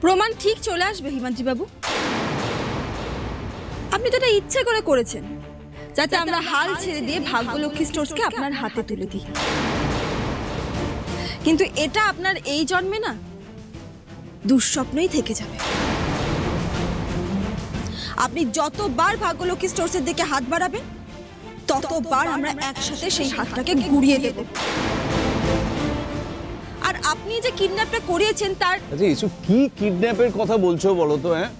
প্রমাণ ঠিক চলে আসবে হিমাদ্রি বাবু। আপনি তো এটা ইচ্ছে করে করেছেন যাতে আমরা হাল ছেড়ে দিয়ে ভাগ্যলক্ষ্মী স্টোর্সকে আপনার হাতে তুলে দিই, কিন্তু এটা আপনার এই জন্মে না দুঃস্বপ্নই থেকে যাবে। আপনি যতবার ভাগ্যলক্ষ্মী স্টোর্সের দিকে হাত বাড়াবেন ততবার আমরা একসাথে সেই হাতটাকে গুড়িয়ে দেব। আর আপনি যে কিডন্যাপটা করিয়েছেন তার এসব কি কিডন্যাপের কথা বলছো বলো তো? হ্যাঁ,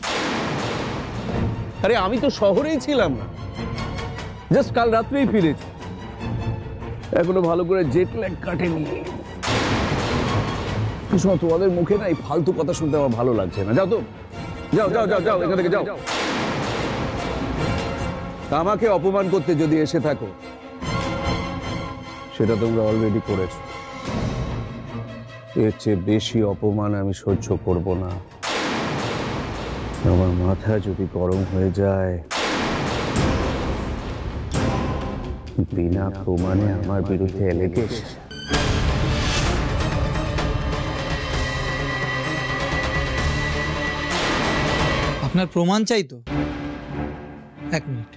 আরে আমি তো শহরেই ছিলাম না, জাস্ট কাল রাত্রেই ফিরেছি, এখনো ভালো করে জেট ল্যাগ কাটেনি। তোমাদের মুখে না এই ফালতু কথা শুনতে আমার ভালো লাগছে না। যাও তো, যাও যাও যাও যাও, এখান থেকে যাও। আমাকে অপমান করতে যদি এসে থাকো সেটা তোমরা অলরেডি করেছো, এর চেয়ে বেশি অপমান আমি সহ্য করব না। আমার মাথা যদি গরম হয়ে যায়, বিনা প্রমাণে আমার বিরুদ্ধে এলিগেশন। আপনার প্রমাণ চাই তো? এক মিনিট।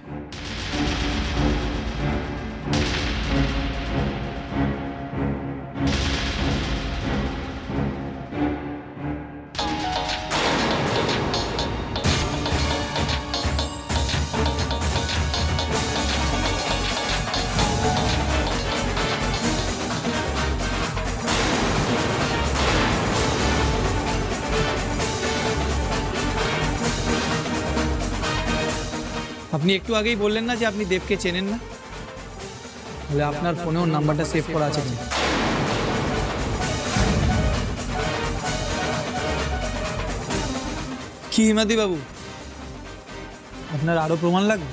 আপনি একটু আগেই বললেন না যে আপনি দেবকে চেনেন না, তাহলে আপনার ফোনে ওর নাম্বারটা সেভ করা আছে কি? কি হিমাদ্রি বাবু, আপনার আরো প্রমাণ লাগবে?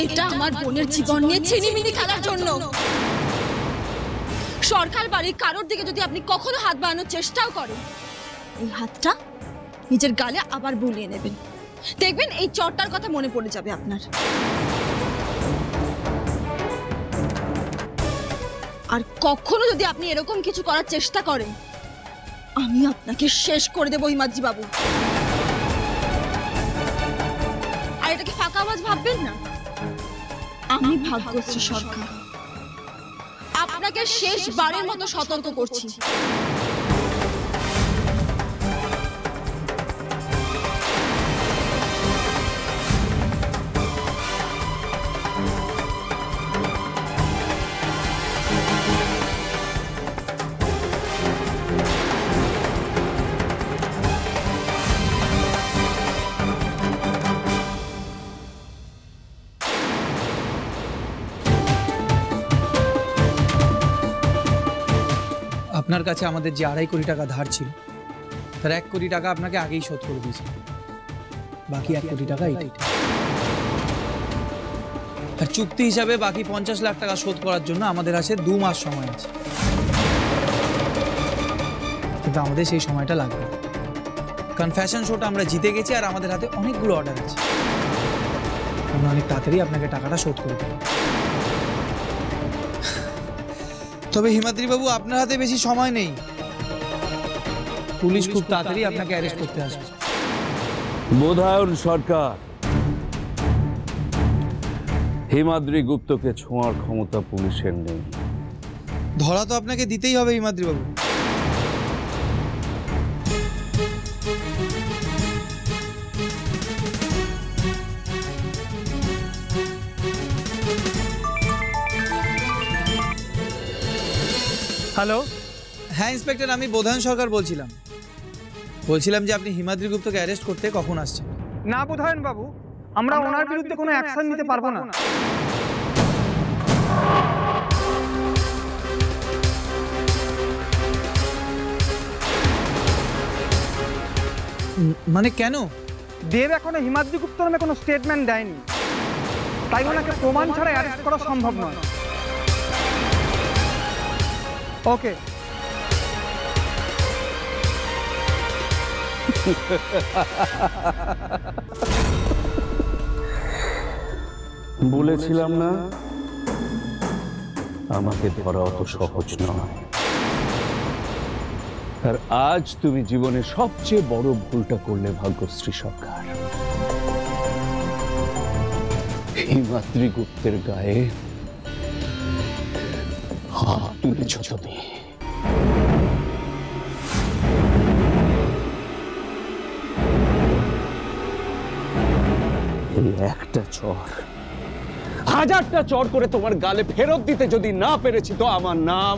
এটা আমার বোনের জীবন নিয়ে ছিনিমিনি খেলার জন্য। সরকার বাড়ির কারোর দিকে যদি আপনি কখনো হাত বাড়ানোর চেষ্টাও করেন, এই হাতটা নিজের গালে আবার বুলিয়ে নেবেন। দেখবেন এই চটটার কথা মনে পড়ে যাবে আপনার। আর কখনো যদি আপনি এরকম কিছু করার চেষ্টা করেন, আমি আপনাকে শেষ করে দেব হিমাদ্রি বাবু। আর এটাকে ফাঁকা আওয়াজ ভাববেন না, আমি ভাগ্যশ্রী সরকার আপনাকে শেষবারের মতো সতর্ক করছি। আপনার কাছে আমাদের যে 2.5 কোটি টাকা ধার ছিল, তার 1 কোটি টাকা আপনাকে আগেই শোধ করে দিয়েছে, বাকি 1 কোটি টাকা এটাই। আর চুক্তি হিসাবে বাকি 50 লাখ টাকা শোধ করার জন্য আমাদের আছে 2 মাস সময় আছে, কিন্তু আমাদের সেই সময়টা লাগবে, কারণ ফ্যাশন শোটা আমরা জিতে গেছি আর আমাদের হাতে অনেকগুলো অর্ডার আছে। আমরা অনেক তাড়াতাড়ি আপনাকে টাকাটা শোধ করে দেব। তবে হিমাদ্রি বাবু, আপনার হাতে বেশি সময় নেই, পুলিশ খুব তাড়াতাড়ি আপনাকে অ্যারেস্ট করতে আসবে। বোধায়ন সরকার, হিমাদ্রি গুপ্তকে ছোঁয়ার ক্ষমতা পুলিশের নেই। ধরা তো আপনাকে দিতেই হবে হিমাদ্রি বাবু। হ্যালো, হ্যাঁ ইন্সপেক্টর, আমি বোধায়ন সরকার বলছিলাম যে আপনি হিমাদ্রি গুপ্তকে অ্যারেস্ট করতে কখন আসছেন? না বোধায়ন বাবু, আমরা ওনার বিরুদ্ধে কোনো অ্যাকশন নিতে পারবো না। মানে কেন? দেব এখনো হিমাদ্রি গুপ্ত নামে কোনো স্টেটমেন্ট দেয়নি, তাই ওনাকে প্রমাণ ছাড়া অ্যারেস্ট করা সম্ভব নয়। ওকে। বলেছিলাম না আমাকে ধরা অত সহজ নয়। আর আজ তুমি জীবনে সবচেয়ে বড় ভুলটা করলে ভাগ্যশ্রী সরকার। হিমাদ্রি গুপ্তের গায়ে হাত তুলেছ তুমি। এই একটা চর, হাজারটা চর করে তোমার গালে ফেরত দিতে যদি না পেরেছি তো আমার নাম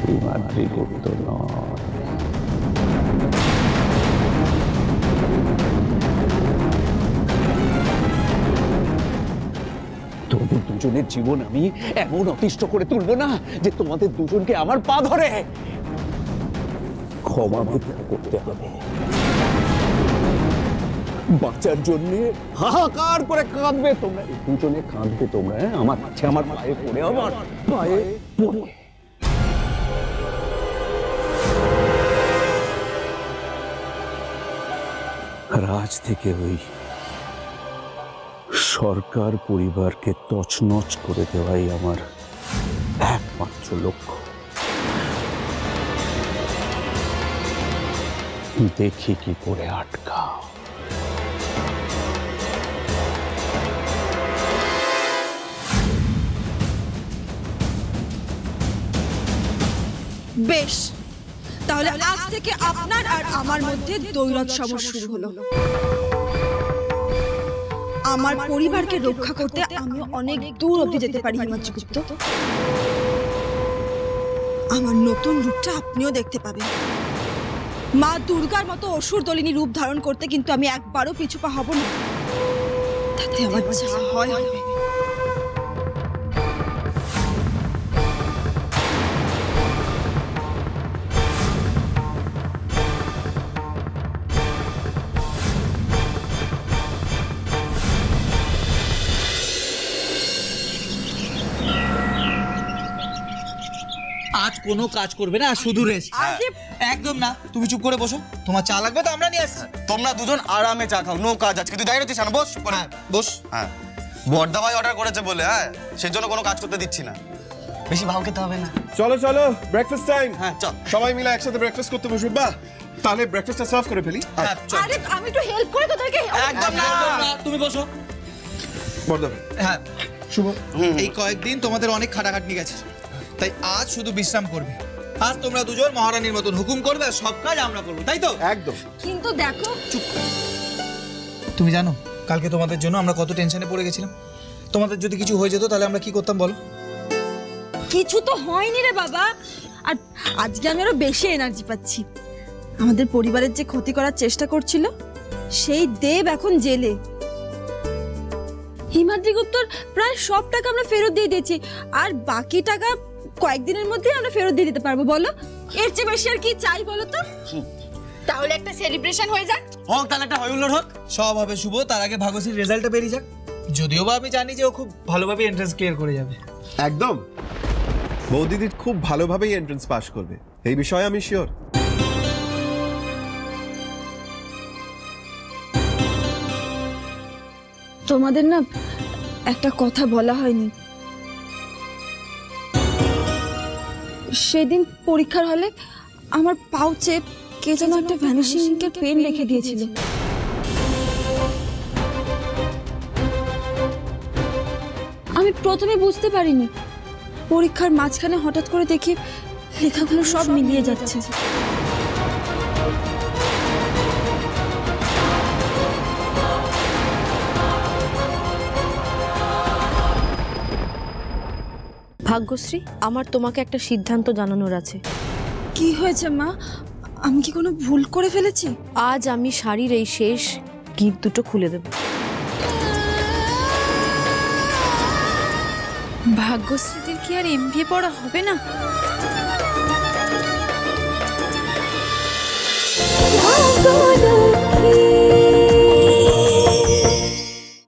হিমাদ্রি গুপ্ত নয়। তোমাদের দুজনের জীবন আমি এমন অতিষ্ঠ করে তুলবো না যে তোমাদের দুজনকে আমার পা ধরে ক্ষমা ভিক্ষা করতে হবে। বাচ্চার জন্য হাহাকার করে কাঁদবে তোমরা, দুজনে কাঁদবে তোমরা। আমার আমার পায়ে পড়ে, আমার পায়ে পড়ে। আর আজ থেকে ওই সরকার পরিবারকে তছনছ করে দেওয়াই আমার একমাত্র লক্ষ্য। দেখি কি করে আটকাও। বেশ, তাহলে আজ থেকে আপনার আর আমার মধ্যে দ্বৈরথ সভা শুরু হলো। আমার পরিবারকে রক্ষা করতে আমি অনেক দূর অবধি যেতে পারি হিমাদ্রি গুপ্ত। আমার নতুন রূপটা আপনিও দেখতে পাবেন। মা দুর্গার মতো অসুর দলিনী রূপ ধারণ করতে কিন্তু আমি একবারও পিছু পা হব না। তাতে আমার যা হয় হবে। আজ কোনো কাজ করবে না, শুধু রেস্ট। একদম না, তুমি চুপ করে বসো। তোমার চা লাগবে তো আমরা নিয়ে আসছি। তোমরা দুজন আরামে চা খাও, নো কাজ আজকে। তুই দাঁড়িয়ে রয়েছিস না, বস বস। হ্যাঁ, বড়দা ভাই অর্ডার করেছে বলে, হ্যাঁ সেই জন্য কোনো কাজ করতে দিচ্ছি না। বেশি ভাও খেতে হবে না। চলো চলো, ব্রেকফাস্ট টাইম। হ্যাঁ চল, সবাই মিলে একসাথে ব্রেকফাস্ট করতে বসবো। বাহ, তাহলে ব্রেকফাস্টটা সার্ভ করে ফেলি। আরে আমি একটু হেল্প করে তোদেরকে। একদম না, তুমি বসো। বড়দা ভাই, হ্যাঁ শুভ। এই কয়েকদিন তোমাদের অনেক খাটাখাটনি গেছে, তাই আজ শুধু বিশ্রাম করবে। আজ তোমরা দুজন মহারানীর মতন হুকুম করবে আর সব কাজ আমরা করবো, তাই তো? একদম। কিন্তু দেখো, চুপ। তুমি জানো কালকে তোমাদের জন্য আমরা কত টেনশনে পড়ে গেছিলাম। তোমাদের যদি কিছু হয়ে যেত তাহলে আমরা কি করতাম বলো? কিছু তো হয়নি রে বাবা। আর আজকে আমি আরো বেশি এনার্জি পাচ্ছি। আমাদের পরিবারের যে ক্ষতি করার চেষ্টা করছিল সেই দেব এখন জেলে। হিমাদ্রি গুপ্তর প্রায় সব টাকা আমরা ফেরত দিয়ে দিয়েছি, আর বাকি টাকা কয়েকদিনের মধ্যে আমরা ফেরত দিয়ে দিতে পারবো। বলো, এর চেয়ে বেশি আর কি চাই বলো তো? তাহলে একটা সেলিব্রেশন হয়ে যাক। হোক তাহলে একটা হইহুল্লোড় হোক। সব হবে শুভ, তার আগে ভাগশ্রীর রেজাল্টটা বেরিয়ে যাক। যদিও বা আমি জানি যে ও খুব ভালোভাবে এন্ট্রান্স ক্লিয়ার করে যাবে। একদম, বৌদিদির খুব ভালোভাবেই এন্ট্রান্স পাস করবে, এই বিষয়ে আমি শিওর। তোমাদের না একটা কথা বলা হয়নি। সেদিন পরীক্ষার হলে আমার পাউচে কে যেন একটা ভ্যানিশিং ইঙ্কের পেন রেখে দিয়েছিল। আমি প্রথমে বুঝতে পারিনি, পরীক্ষার মাঝখানে হঠাৎ করে দেখি লেখাগুলো সব মিলিয়ে যাচ্ছে। ভাগ্যশ্রী, আমার তোমাকে একটা সিদ্ধান্ত জানানোর আছে। কি হয়েছে মা? আমি কি কোনো ভুল করে ফেলেছি? আজ আমি শাড়ির এই শেষ গিট দুটো খুলে দেব। ভাগ্যশ্রীদের কি আর এমবিএ পড়া হবে না? ভাগ্যলক্ষ্মী